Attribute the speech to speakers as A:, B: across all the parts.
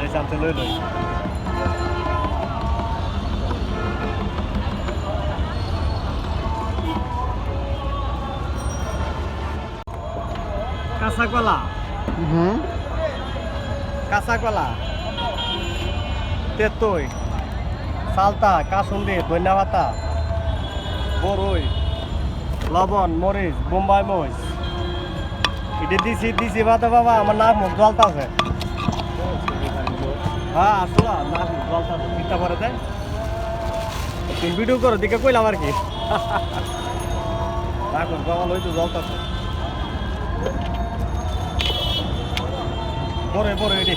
A: By চান্সে লই লই কাঁচা কলা কাঁচা কলা তেতই সালতা কাসুন্দি ধনিয়া পাতা বরই লবণ মরিচ বোম্বাই মরিচ এটা দিছি বাদে বাবা আমার নাক মুখ জলতাছে হ্যাঁ আসলো নাক মুখ জলতাছে চিন্তা করে দেয় তুমি ভিডিও করো দিকে কইলাম আর কি নাক মুখ বাবা লই তো জলতাছে বড় বড় এটি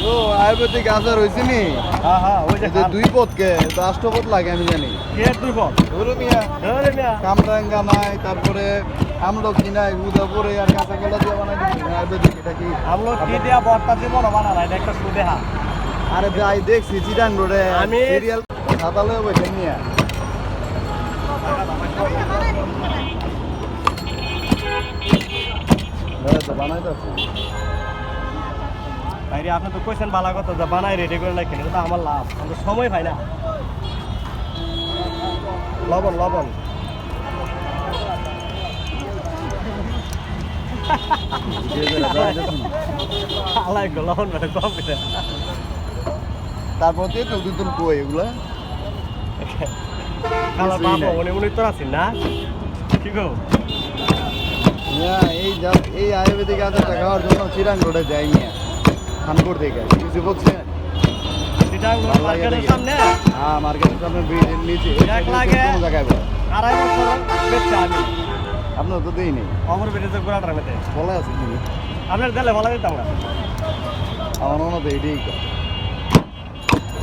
B: ও আয়ুর্বেদিক আচার হয়েছে নি
A: হ্যাঁ হ্যাঁ ওই যে
B: দুই পদ কে রাষ্ট্রপদ লাগে আমি জানি
A: কে দুই পদ
B: ধরো মিয়া কামরাঙ্গা নাই তারপরে আমলকি নাই উদয়পুরে আর কাঁচা কলা দিয়ে বানাই দিচ্ছি আয়ুর্বেদিক এটা কি
A: আমলকি দিয়া বর্তা জীবন বানা না এটা একটা সুদেহা
B: আরে ভাই দেখছি চিটাং রোডে
A: আমি
B: সিরিয়াল খাতালে বসে নিয়ে বানাই তো
A: বাইরে আপনি তো কইছেন বালা কথা যা বানাই রেডি করে রাখেন এটা তো আমার লাভ আমি তো সময় পাই না লবণ লবণ লবণ মানে কম
B: তারপর তেঁতুল তেঁতুল কই এগুলা
A: কালা বাবা উনি উনি তো আছেন না কি গো
B: এই আয়ুর্বেদিক আচারটা খাওয়ার জন্য চিরাং রোডে যাই নিয়ে খানপুর থেকে কিছু বলছেন
A: মার্কেটের সামনে
B: হ্যাঁ মার্কেটের সামনে ব্রিজের নিচে কোনো জায়গায়
A: আড়াই বছর বেচছি আমি
B: আপনার তো দিই নেই
A: অমর বেটেছে গোড়াটার মধ্যে
B: বলা আছে তুমি
A: আপনার দিলে বলা দিতাম না
B: আমার মনে তো এইটাই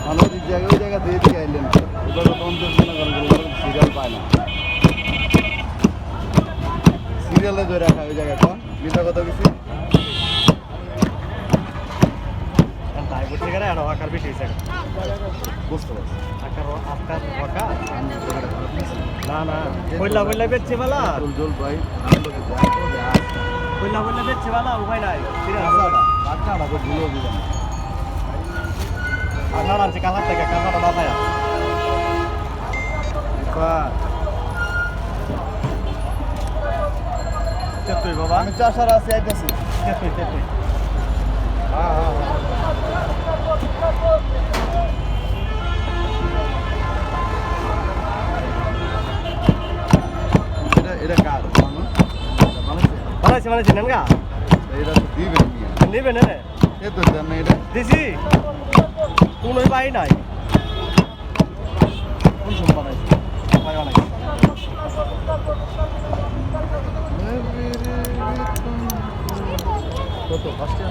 B: আমার ওই জায়গা দিয়ে দিয়ে আইলেন ওটা তো 50 দিন সিরিয়াল পায় না সিরিয়ালে ধরে রাখা ওই জায়গা কোন মিথ্যা কথা কিছু
A: তাই বুঝতে গেলে আকার বেশি হয়েছে
B: বুঝতে পারছি
A: আকার না না বললা বললা বেচছে বালা
B: জল ভাই
A: বললা বললা বেচছে বালা উপায় নাই
B: বাচ্চা আমাকে ভুলেও দিবেন
A: আপনার আনছে কাঁচার থেকে কাঁচাটা বাসায় তেতুই বাবা
B: আমি চাষার আছি আইতেছি
A: তেতুই তেতুই
B: হ্যাঁ হ্যাঁ এটা কার
A: বানাইছে বানাইছে নেন গা
B: এটা তো দিবেন
A: নেবেন রে
B: এ তো জান না এটা
A: দিছি কোন পাই নাই কোন সব বানাইছে পাই বানাইছে
B: কত ফার্স্টে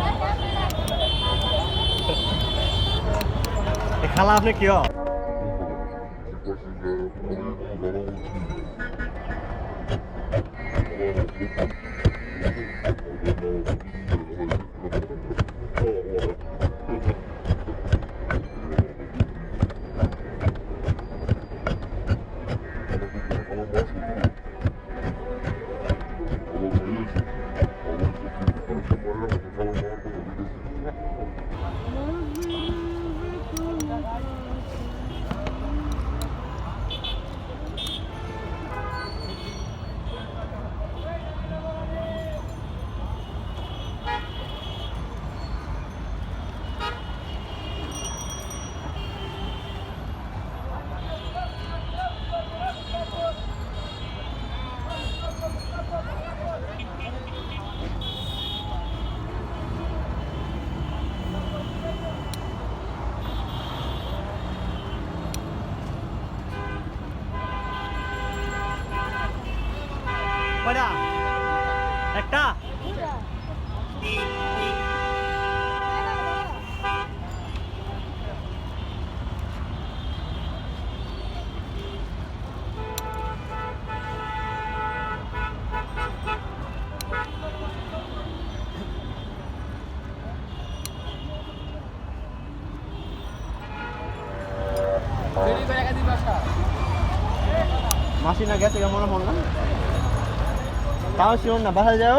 A: খালা আপনি কি কয়টা একটা
B: মাসি না গেছে কেমন মনে না তাও শিওর না, বাসায় যাও।